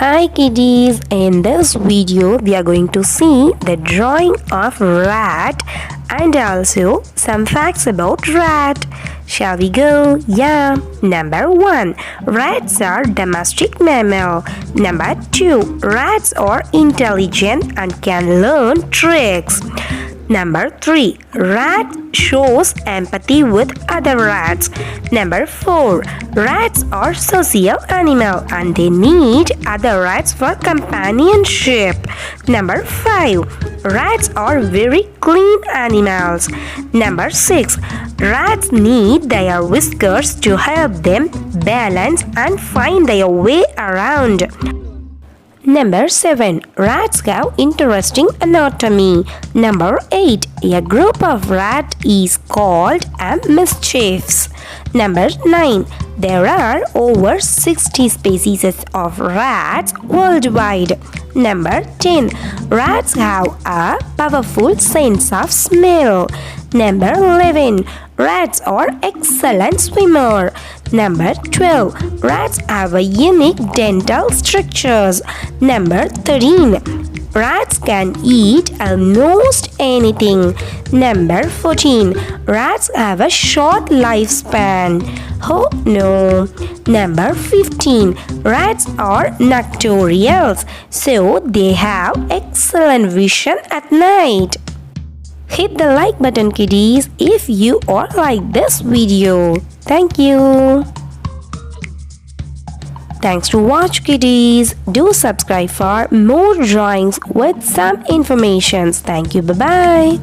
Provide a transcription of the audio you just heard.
Hi kiddies, in this video we are going to see the drawing of rat and also some facts about rat. Shall we go? Yeah. Number 1. Rats are domestic mammal. Number 2. Rats are intelligent and can learn tricks. Number 3. Rat shows empathy with other rats. Number 4. Rats are social animal and they need other rats for companionship. Number 5. Rats are very clean animals. Number 6. Rats need their whiskers to help them balance and find their way around. Number 7. Rats have interesting anatomy. Number 8. A group of rats is called a mischiefs. Number 9. There are over 60 species of rats worldwide. Number 10. Rats have a powerful sense of smell. Number 11. Rats are excellent swimmer. Number 12. Rats have a unique dental structures. Number 13. Rats can eat almost anything. Number 14. Rats have a short lifespan. Oh no. Number 15. Rats are nocturnal, so they have excellent vision at night. Hit the like button kiddies if you all like this video. Thank you. Thanks to watch kiddies. Do subscribe for more drawings with some informations. Thank you. Bye-bye.